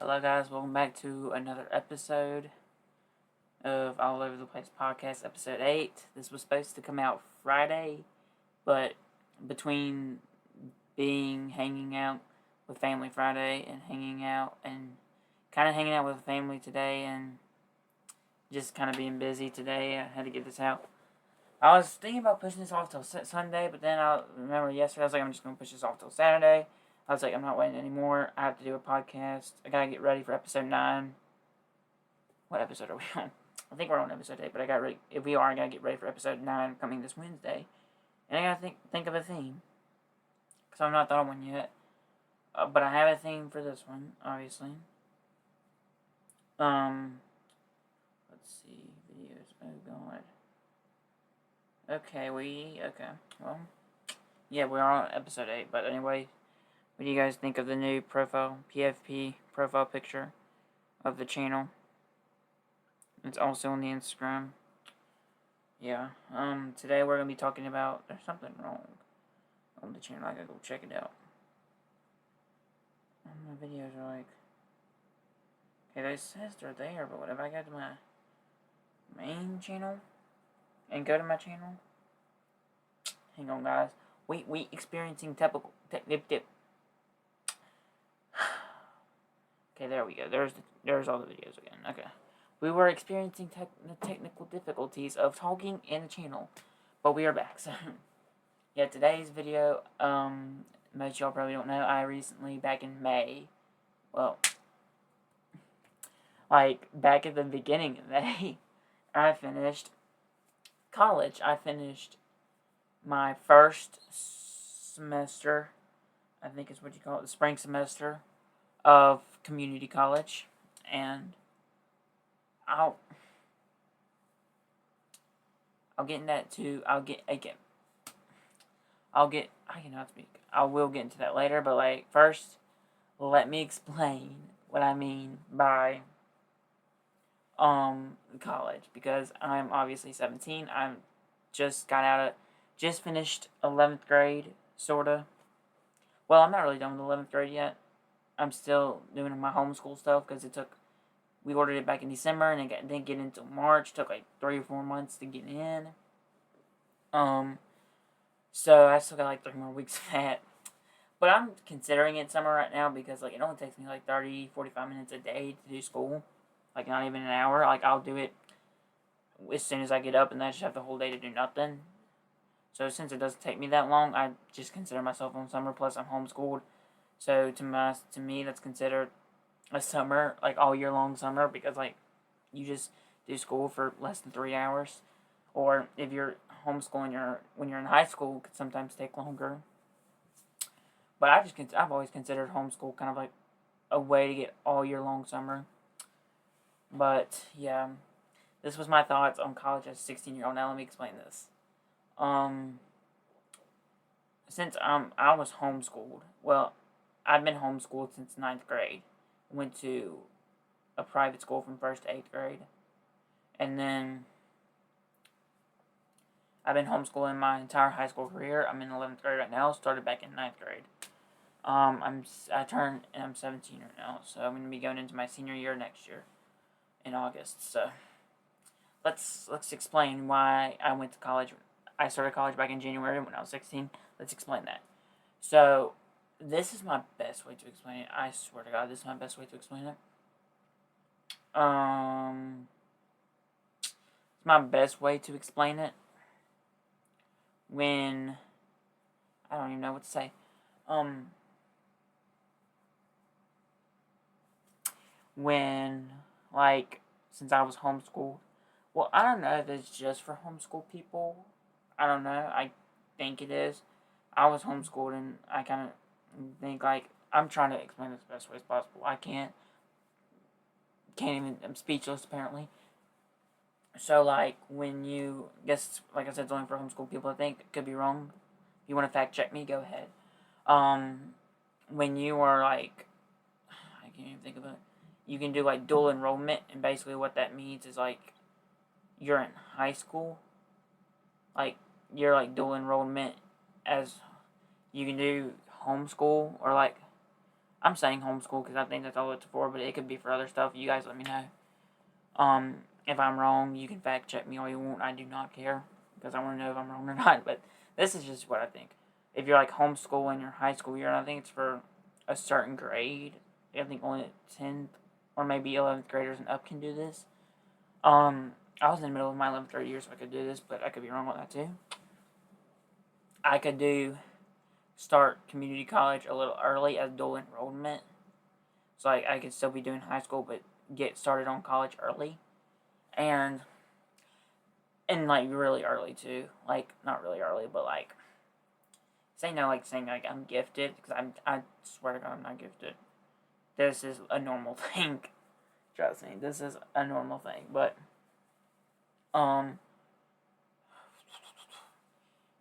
Hello, guys. Welcome back to another episode of All Over the Place podcast, episode 8. This was supposed to come out Friday, but between hanging out with family Friday and hanging out with family today and just kind of being busy today, I had to get this out. I was thinking about pushing this off till Sunday, but then I remember yesterday I was like, I'm just going to push this off till Saturday. I was like, I'm not waiting anymore. I have to do a podcast. I gotta get ready for episode 9. What episode are we on? I think we're on episode 8, but I gotta if we are, I gotta get ready for episode 9 coming this Wednesday. And I gotta think of a theme. Because I've not thought of one yet. But I have a theme for this one, obviously. Let's see. Videos. Oh, God. Okay, well, yeah, we're on episode 8, but anyway. What do you guys think of the new PFP profile picture of the channel? It's also on the Instagram. Yeah. Today we're gonna be talking about there's something wrong on the channel. I gotta go check it out. My videos are like, okay, they says they're there, but what if I go to my main channel and go to my channel? Hang on, guys. We experiencing typical tip. Okay, there we go. There's all the videos again. Okay. We were experiencing the technical difficulties of talking in the channel, but we are back. So, yeah, today's video, most of y'all probably don't know, I recently, back in May, well, like, back at the beginning of May, I finished college. I finished my first semester, I think is what you call it, the spring semester of community college, and I'll get into that too. I cannot speak. I will get into that later, but like first, let me explain what I mean by college, because I'm obviously 17. I'm just finished 11th grade, sorta. Well, I'm not really done with 11th grade yet. I'm still doing my homeschool stuff because we ordered it back in December and it didn't get in until March. It took like 3 or 4 months to get in. So I still got like 3 more weeks of that. But I'm considering it summer right now because like it only takes me like 30, 45 minutes a day to do school. Like not even an hour. Like I'll do it as soon as I get up and then I just have the whole day to do nothing. So since it doesn't take me that long, I just consider myself on summer. Plus I'm homeschooled. So to me that's considered a summer, like all year long summer, because like you just do school for less than 3 hours, or if you're homeschooling, when you're in high school, it could sometimes take longer. But I've always considered homeschool kind of like a way to get all year long summer. But yeah, this was my thoughts on college as a 16-year-old. Now let me explain this. Since I was homeschooled, well, I've been homeschooled since 9th grade. Went to a private school from 1st to 8th grade. And then I've been homeschooling my entire high school career. I'm in 11th grade right now. Started back in 9th grade. I'm 17 right now, so I'm gonna be going into my senior year next year in August. So let's explain why I went to college. I started college back in January when I was 16. Let's explain that. So this is my best way to explain it. I swear to God, this is my best way to explain it. It's my best way to explain it. When I don't even know what to say. When like since I was homeschooled. Well, I don't know if it's just for homeschool people. I don't know. I think it is. I was homeschooled and I kind of think like I'm trying to explain this the best way as possible. I can't even. I'm speechless apparently. So like when you guess like I said, it's only for homeschool people. I think it could be wrong. If you want to fact check me, go ahead. When you are like, I can't even think of it. You can do like dual enrollment, and basically what that means is like you're in high school. Like you're like dual enrollment as you can do homeschool or like I'm saying homeschool because I think that's all it's for, but it could be for other stuff. You guys let me know. If I'm wrong, you can fact check me all you want. I do not care because I want to know if I'm wrong or not. But this is just what I think. If you're like homeschool in your high school year, and I think it's for a certain grade. I think only 10th or maybe 11th graders and up can do this. I was in the middle of my 11th grade year, so I could do this, but I could be wrong with that too. I could start community college a little early as dual enrollment. So I could still be doing high school, but get started on college early. And like really early too. Like not really early, but like saying like I'm gifted because I swear to God I'm not gifted. This is a normal thing. Trust me, this is a normal thing. But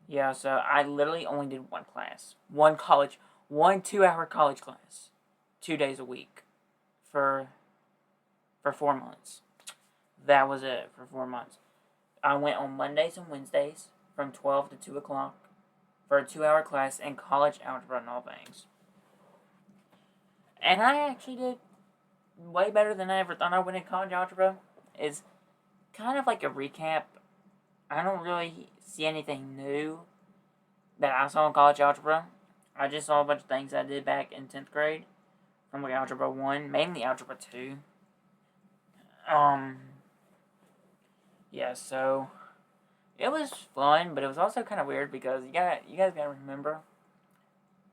yeah. So I literally only did one class, one 2-hour college class, 2 days a week, for 4 months. That was it for 4 months. I went on Mondays and Wednesdays from 12 to 2 o'clock for a 2-hour class in college algebra and all things. And I actually did way better than I ever thought I would in college algebra. Is kind of like a recap. I don't really see anything new that I saw in college algebra. I just saw a bunch of things I did back in 10th grade from like Algebra 1, mainly Algebra 2. Yeah, so it was fun, but it was also kind of weird because you guys gotta remember,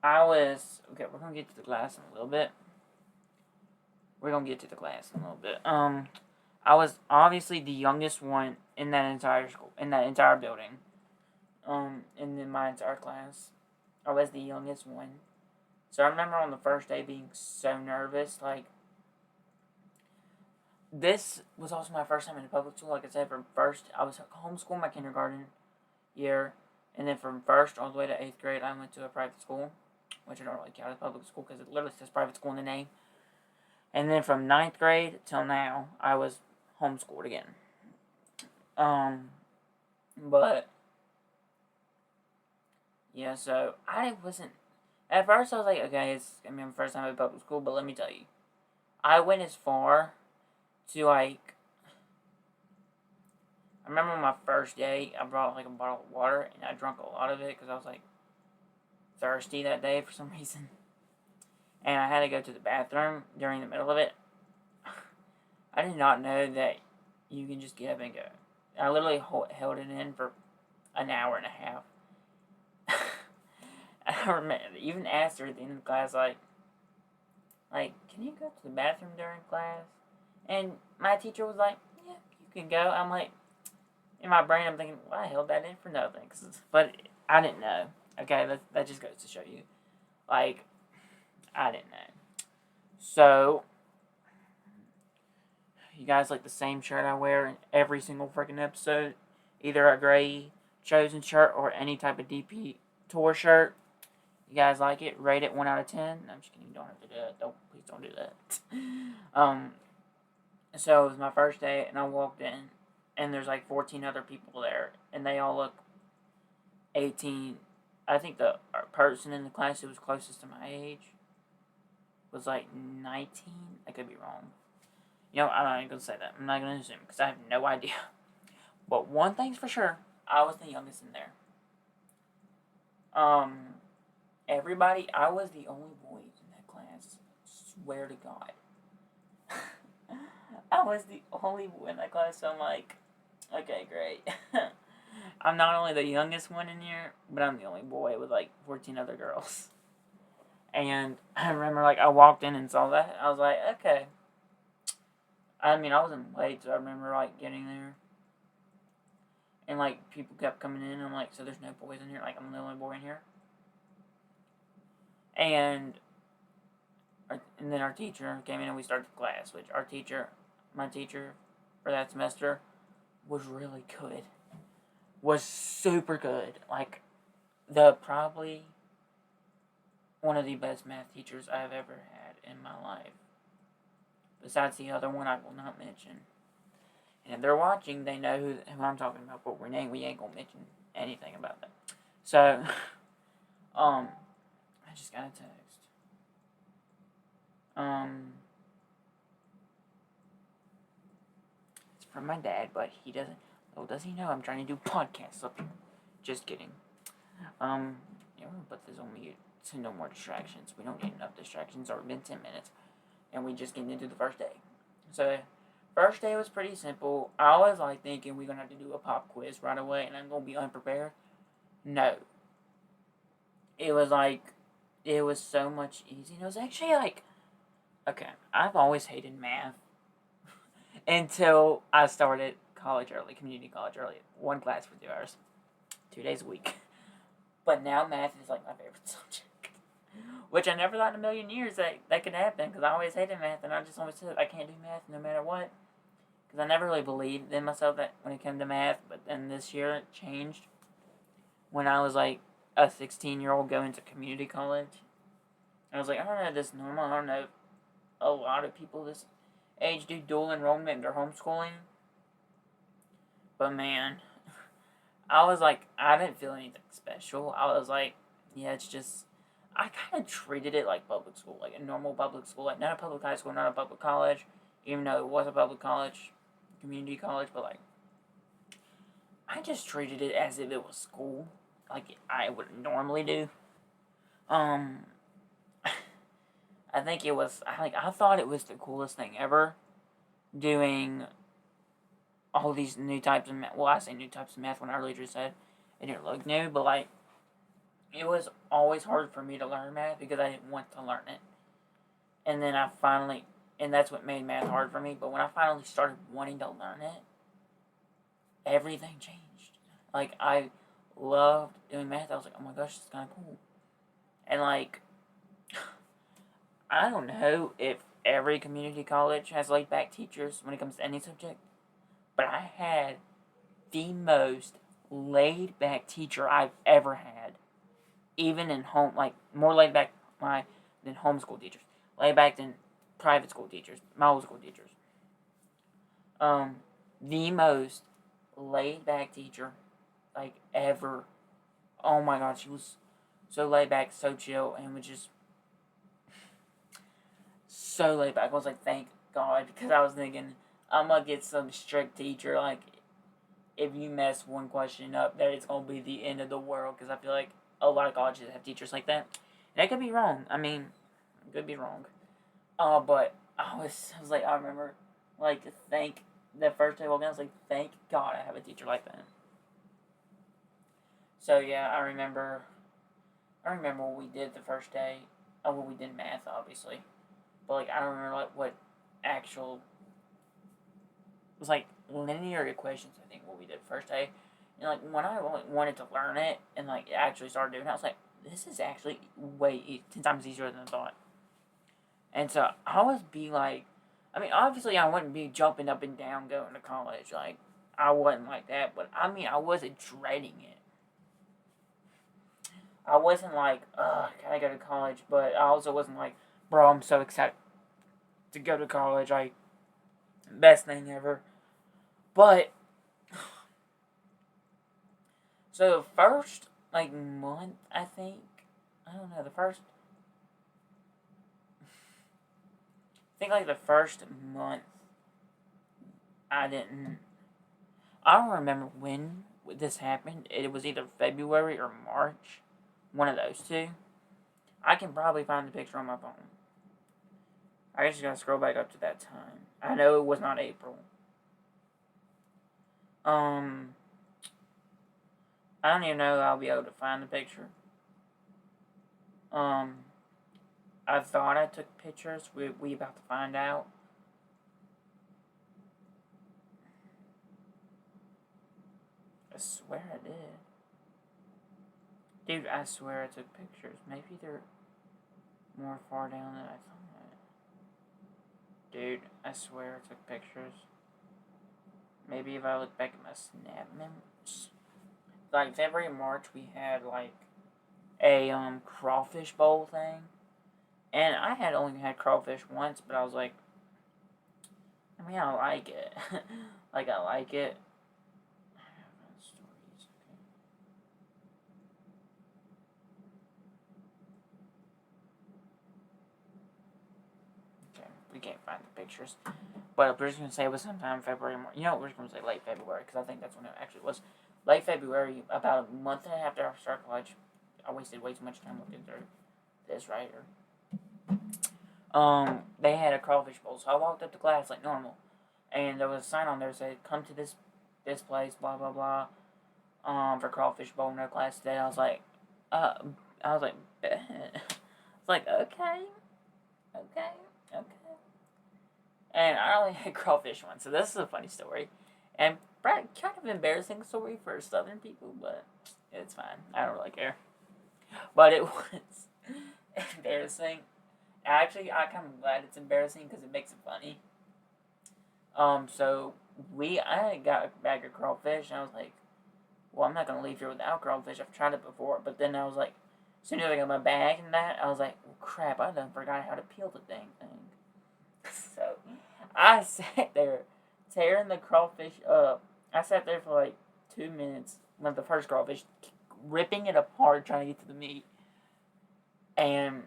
we're gonna get to the class in a little bit. I was obviously the youngest one in that entire school, in that entire building. And in my entire class, I was the youngest one. So I remember on the first day being so nervous, like, this was also my first time in a public school. Like I said, from first, I was homeschooled my kindergarten year, and then from first all the way to 8th grade, I went to a private school, which I don't really count as public school because it literally says private school in the name. And then from 9th grade till now, I was homeschooled again. But yeah, so I wasn't. At first, I was like, okay, it's gonna be my first time in public school, but let me tell you, I went as far to like. I remember on my first day, I brought like a bottle of water, and I drank a lot of it because I was like thirsty that day for some reason, and I had to go to the bathroom during the middle of it. I did not know that you can just get up and go. I literally held it in for an hour and a half. I remember, even asked her at the end of the class, like, can you go to the bathroom during class? And my teacher was like, yeah, you can go. I'm like, in my brain, I'm thinking, well, I held that in for nothing. But I didn't know. Okay, that just goes to show you. Like, I didn't know. So, you guys like the same shirt I wear in every single freaking episode? Either a gray Chosen shirt or any type of DP tour shirt. You guys like it? Rate it 1 out of 10. I'm just kidding. You don't have to do that. Please don't do that. So it was my first day, and I walked in, and there's like 14 other people there, and they all look 18. I think the person in the class who was closest to my age was like 19. I could be wrong. You know, I'm not even gonna say that. I'm not gonna assume because I have no idea. But one thing's for sure, I was the youngest in there. Everybody, I was the only boy in that class. Swear to God. I was the only boy in that class, so I'm like, okay, great. I'm not only the youngest one in here, but I'm the only boy with like 14 other girls. And I remember, like, I walked in and saw that. I was like, okay. I mean, I wasn't late, so I remember, like, getting there. And, like, people kept coming in. And I'm like, so there's no boys in here? Like, I'm the only boy in here? And then our teacher came in and we started the class, which my teacher for that semester, was really good. Was super good. Like, probably one of the best math teachers I've ever had in my life. Besides the other one I will not mention. And if they're watching, they know who I'm talking about, but we ain't gonna mention anything about that. So, I just got a text. from my dad, but he doesn't. Oh, does he know I'm trying to do podcasts up here? Just kidding. Yeah, we're gonna put this on mute so no more distractions. We don't need enough distractions. It's already been 10 minutes, and we just getting into the first day. So, first day was pretty simple. I was like thinking we're gonna have to do a pop quiz right away, and I'm gonna be unprepared. No, it was like it was so much easier. It was actually like okay. I've always hated math until I started college early, community college early. One class for 2 hours, 2 days a week. But now math is like my favorite subject. Which I never thought in a million years that could happen because I always hated math and I just always said I can't do math no matter what. Because I never really believed in myself that when it came to math. But then this year it changed when I was like a 16-year-old going to community college. I was like, I don't know if this is normal. I don't know if a lot of people this age do dual enrollment or homeschooling. But man, I was like, I didn't feel anything special. I was like, yeah, it's just, I kind of treated it like public school, like a normal public school, like not a public high school, not a public college, even though it was a public college, community college, but like, I just treated it as if it was school, like I would normally do. Um, I think it was, I thought it was the coolest thing ever, doing all these new types of math. Well, I say new types of math when I earlier just said it didn't look new, but like, it was always hard for me to learn math because I didn't want to learn it. And then and that's what made math hard for me, but when I finally started wanting to learn it, everything changed. Like, I loved doing math. I was like, oh my gosh, it's kind of cool. And like, I don't know if every community college has laid back teachers when it comes to any subject, but I had the most laid back teacher I've ever had. Even in home, like, more laid back than homeschool teachers. Laid back than private school teachers, model school teachers. The most laid back teacher, like, ever. Oh my god, she was so laid back, so chill, and was just so laid back. I was like, thank God, because I was thinking, I'm gonna get some strict teacher, like, if you mess one question up, that it's gonna be the end of the world, because I feel like a lot of colleges have teachers like that. And I could be wrong. I mean, I could be wrong. But I was like, I remember, like, the first day I walked in, I was like, thank God I have a teacher like that. So, yeah, I remember what we did the first day. Oh, well, we did math, obviously. But, like, I don't remember, like, what actual, it was, like, linear equations, I think, what we did first day. And, like, when I wanted to learn it and, like, actually started doing it, I was like, this is actually 10 times easier than I thought. And so, I was like, I mean, obviously, I wouldn't be jumping up and down going to college. Like, I wasn't like that. But, I mean, I wasn't dreading it. I wasn't like, ugh, can I go to college? But I also wasn't like, bro, I'm so excited to go to college. Like, best thing ever. But, so the first, like, month, I think, I don't know, like, the first month, I don't remember when this happened. It was either February or March, one of those two. I can probably find the picture on my phone. I just gotta scroll back up to that time. I know it was not April. I don't even know if I'll be able to find the picture. I thought I took pictures. We about to find out. I swear I did. Dude, I swear I took pictures. Maybe they're more far down than I thought. Dude, I swear I took pictures. Maybe if I look back at my Snap memories. Like, February and March, we had, like, a, crawfish bowl thing. And I had only had crawfish once, but I was like, I mean, I like it. Like, I like it. we can't find the pictures. But we're just going to say it was sometime in February. You know, we're just going to say late February, because I think that's when it actually was. Late February, about a month and a half after I started college. I wasted way too much time looking through this, right? They had a crawfish bowl, so I walked up to class like normal. And there was a sign on there that said, come to this place, blah, blah, blah, for crawfish bowl, no class today. I was like, bet. I was like, okay. And I only had crawfish once, so this is a funny story. And kind of embarrassing story for Southern people, but it's fine. I don't really care. But it was embarrassing. Actually, I kind of glad it's embarrassing because it makes it funny. So I got a bag of crawfish, and I was like, well, I'm not going to leave here without crawfish. I've tried it before. But then I was like, as soon as I got my bag and that, I was like, well, crap, I done forgot how to peel the dang thing. So I sat there tearing the crawfish up. I sat there for like 2 minutes with the first crawfish, ripping it apart, trying to get to the meat. And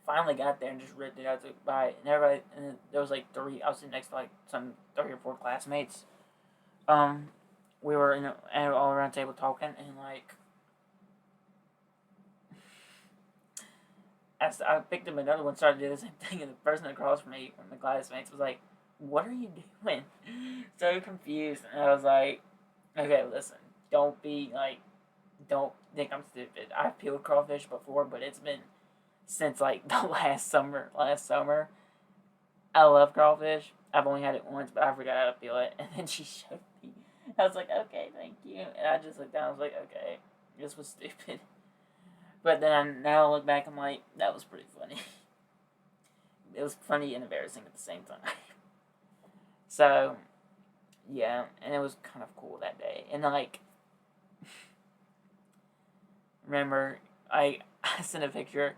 finally got there and just ripped it out to bite. And everybody, and there was like I was sitting next to like some 3 or 4 classmates. We were all around the table talking, and like, I picked up another one, started to do the same thing, and the person across from me, one of the classmates, was like, what are you doing? So confused. And I was like, okay, listen, don't think I'm stupid. I've peeled crawfish before, but it's been since like the last summer. I love crawfish. I've only had it once, but I forgot how to peel it. And then she showed me. I was like, okay, thank you. And I just looked down. I was like, okay, this was stupid. But then now I look back, I'm like, that was pretty funny. It was funny and embarrassing at the same time. So, yeah, and it was kind of cool that day. And like, remember, I sent a picture,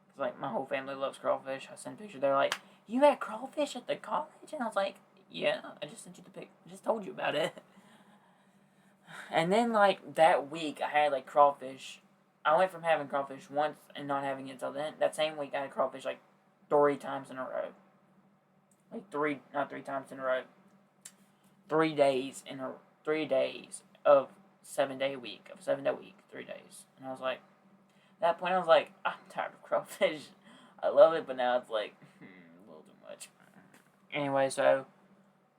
because like my whole family loves crawfish. I sent a picture, they're like, you had crawfish at the college? And I was like, yeah, I just sent you the pic, I just told you about it. And then like that week I had like crawfish. I went from having crawfish once and not having it until then. That same week I had crawfish like 3 times in a row. Like not 3 times in a row. 3 days of 7-day week. 3 days. And I was like, at that point I was like, I'm tired of crawfish. I love it, but now it's like, a little too much. Anyway, so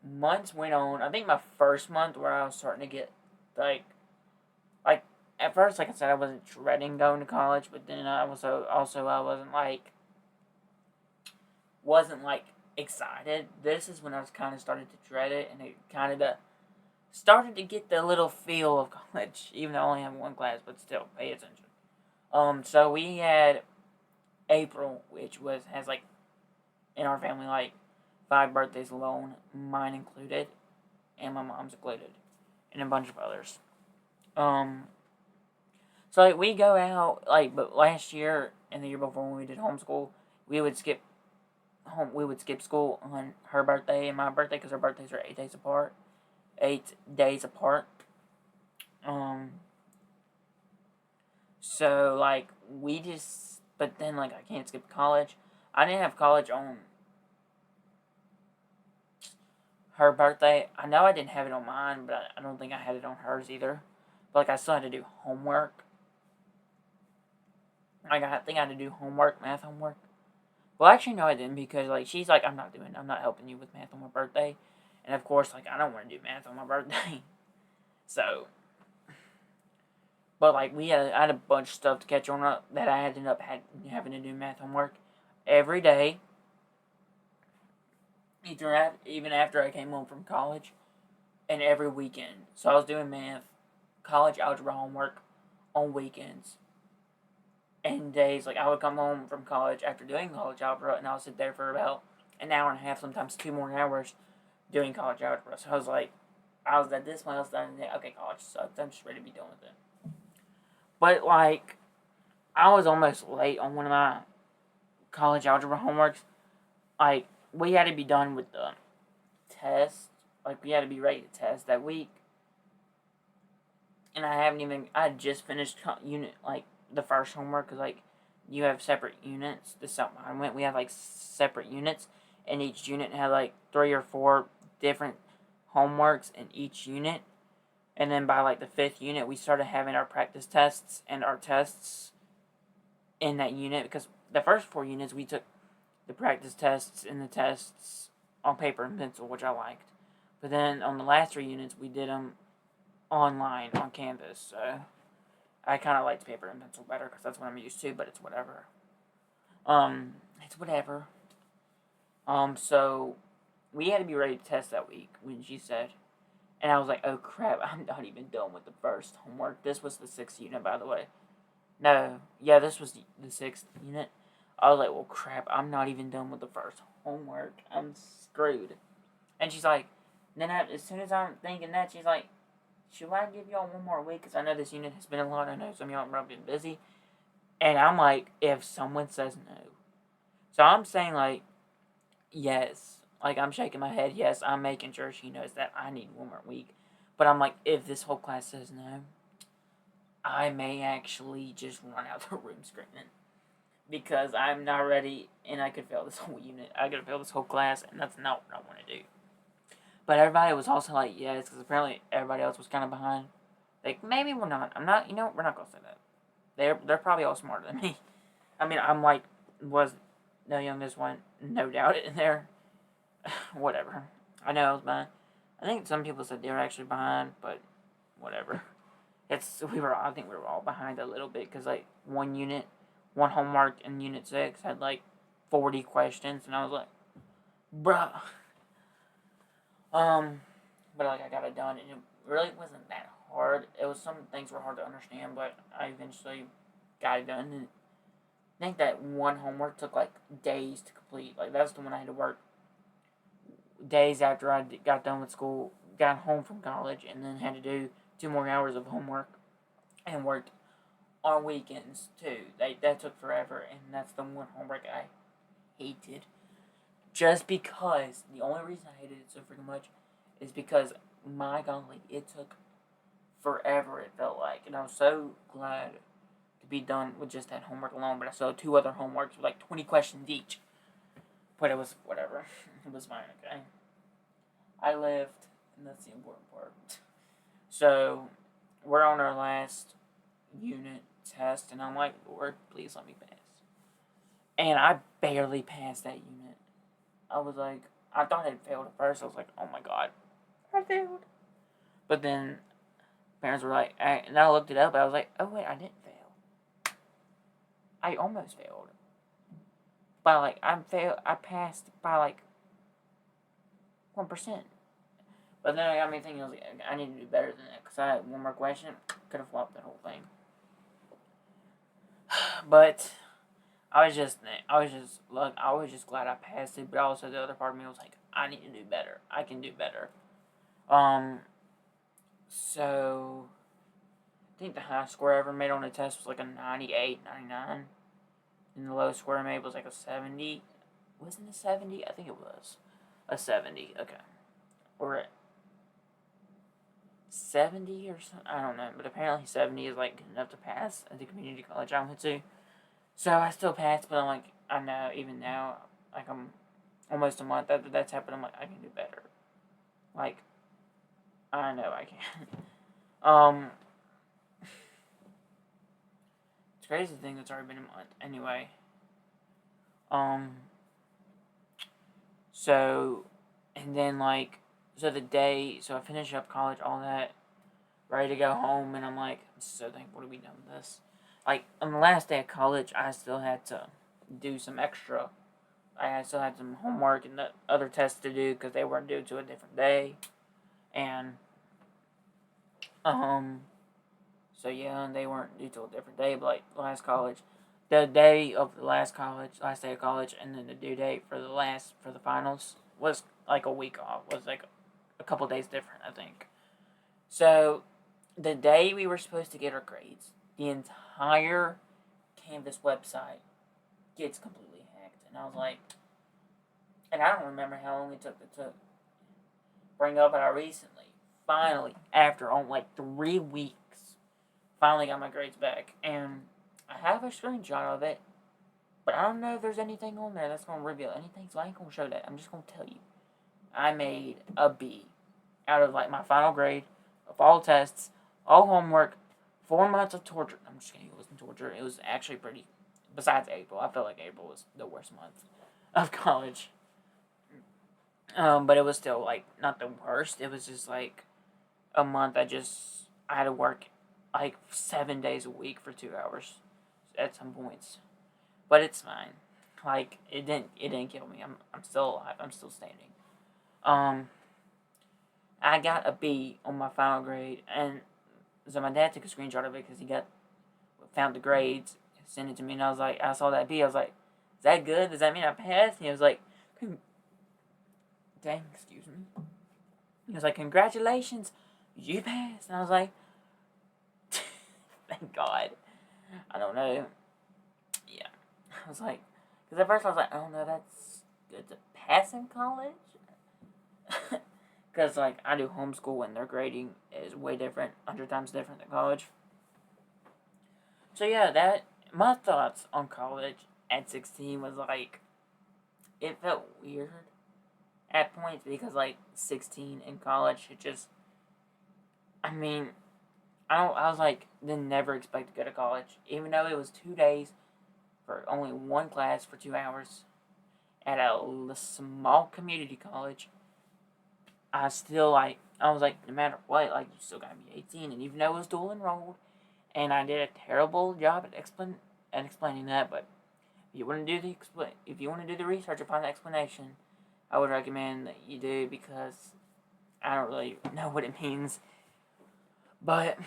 months went on. I think my first month where I was starting to get like at first, like I said, I wasn't dreading going to college, but then I also I wasn't like excited. This is when I was kind of started to dread it, and it kind of started to get the little feel of college, even though I only have 1 class, but still pay attention. So we had April, which has like in our family like 5 birthdays alone, mine included, and my mom's included, and a bunch of others. So like we go out but last year and the year before when we did homeschool, we would skip school on her birthday and my birthday because our birthdays are 8 days apart. 8 days apart. So like but then like I can't skip college. I didn't have college on her birthday. I know I didn't have it on mine, but I don't think I had it on hers either. But like I still had to do homework. Like I think I had to do math homework. Well, actually, no, I didn't because like she's like, I'm not helping you with math on my birthday, and of course, like I don't want to do math on my birthday. So, but like I had a bunch of stuff to catch on up that I ended up having to do math homework every day. Even after I came home from college, and every weekend. So I was doing math, college algebra homework on weekends. And days, like I would come home from college after doing college algebra, and I would sit there for about an hour and a half, sometimes 2 more hours, doing college algebra. So I was at this point, I was done, okay, college sucks, I'm just ready to be done with it. But like, I was almost late on one of my college algebra homeworks. Like, we had to be done with the test, like we had to be ready to test that week. And I had just finished the first homework, because like you have separate units. We have like separate units, in each unit and had like 3 or 4 different homeworks in each unit. And then by like the 5th unit, we started having our practice tests and our tests in that unit, because the first 4 units we took the practice tests and the tests on paper and pencil, which I liked. But then on the last 3 units, we did them online on Canvas. So I kind of liked paper and pencil better because that's what I'm used to, but it's whatever. It's whatever. So we had to be ready to test that week when she said. And I was like, oh crap, I'm not even done with the first homework. This was the 6th unit, by the way. No, yeah, this was the 6th unit. I was like, well crap, I'm not even done with the first homework. I'm screwed. And she's like, then as soon as I'm thinking that, she's like, should I give y'all one more week? Because I know this unit has been a lot. I know some of y'all have been busy. And I'm like, if someone says no. So I'm saying, like, yes. Like, I'm shaking my head. Yes, I'm making sure she knows that I need one more week. But I'm like, if this whole class says no, I may actually just run out the room screaming. Because I'm not ready, and I could fail this whole unit. I could fail this whole class, and that's not what I want to do. But everybody was also like, yes, because apparently everybody else was kind of behind. Like, maybe we're not. I'm not, we're not going to say that. They're probably all smarter than me. I mean, I'm like, was the youngest one, no doubt in there. Whatever. I know I was behind. I think some people said they were actually behind, but whatever. I think we were all behind a little bit, because like one homework in unit 6 had like 40 questions, and I was like, bruh. But like I got it done, and it really wasn't that hard. It was, some things were hard to understand, but I eventually got it done. And I think that one homework took like days to complete. Like that's the one I had to work days after I got done with school, got home from college, and then had to do 2 more hours of homework, and worked on weekends too. That took forever, and that's the one homework I hated. Just because, the only reason I hated it so freaking much is because, my golly, it took forever, it felt like. And I was so glad to be done with just that homework alone. But I saw 2 other homeworks with like 20 questions each. But it was whatever. It was fine, okay? I lived, and that's the important part. So, we're on our last unit test, and I'm like, Lord, please let me pass. And I barely passed that unit. I was like, I thought I'd failed at first. I was like, oh my god, I failed. But then parents were like, and I looked it up. I was like, oh wait, I didn't fail. I almost failed. By like, I passed by like 1%. But then I got me thinking, I was like, I need to do better than that, because I had one more question, could have flopped that whole thing. But I was just glad I passed it, but also the other part of me was like, I need to do better. I can do better. So, I think the highest score I ever made on a test was like a 98, 99. And the lowest score I made was like a 70. Wasn't it a 70? I think it was a 70. Okay. Or a 70 or something. I don't know. But apparently 70 is like good enough to pass at the community college I went to. So I still passed, but I'm like, I know, even now, like I'm almost a month after that's happened, I'm like, I can do better. Like, I know I can. It's crazy to think it's already been a month. Anyway. So, and then like, so I finished up college, all that, ready to go home, and I'm like, I'm so thankful to be done with this. Like, on the last day of college, I still had to do some extra. I still had some homework and the other tests to do, because they weren't due to a different day. And, so yeah, they weren't due to a different day, but like, the day of the last day of college, and then the due date for the finals was like a week off, was like a couple days different, I think. So, the day we were supposed to get our grades, the entire Canvas website gets completely hacked. And I was like, and I don't remember how long it took to bring up, but I recently, finally, after on like 3 weeks, finally got my grades back. And I have a screenshot of it. But I don't know if there's anything on there that's gonna reveal anything, so I ain't gonna show that. I'm just gonna tell you. I made a B out of like my final grade of all tests, all homework, 4 months of torture. I'm just kidding, it wasn't torture. It was actually pretty. Besides April, I felt like April was the worst month of college. But it was still like not the worst. It was just like a month. I had to work like 7 days a week for 2 hours at some points, but it's fine. Like it didn't kill me. I'm still alive. I'm still standing. Um, I got a B on my final grade, and so my dad took a screenshot of it because he found the grades, sent it to me, and I saw that B. I was like, is that good? Does that mean I passed? And he was like, dang, excuse me. He was like, congratulations, you passed. And I was like, thank God. I don't know. Yeah. I was like, because at first I was like, oh no, that's good to pass in college. Because, like, I do homeschool and their grading is way different, 100 times different than college. So, yeah, my thoughts on college at 16 was, like, it felt weird at points because, like, 16 in college, I mean, I was like, didn't never expect to go to college. Even though it was 2 days for only one class for 2 hours at a small community college, I was like, no matter what, like, you still gotta be 18, and even though it was dual enrolled, and I did a terrible job at explaining that, but if you want to do the research upon the explanation, I would recommend that you do, because I don't really know what it means, but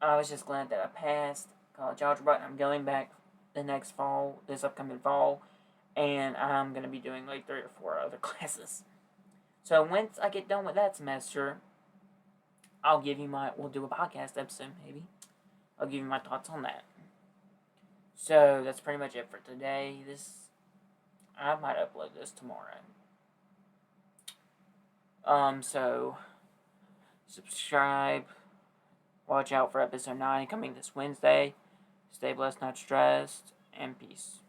I was just glad that I passed college algebra, and I'm going back this upcoming fall, and I'm going to be doing like 3 or 4 other classes. So once I get done with that semester, we'll do a podcast episode maybe. I'll give you my thoughts on that. So that's pretty much it for today. I might upload this tomorrow. So subscribe. Watch out for episode 9 coming this Wednesday. Stay blessed, not stressed, and peace.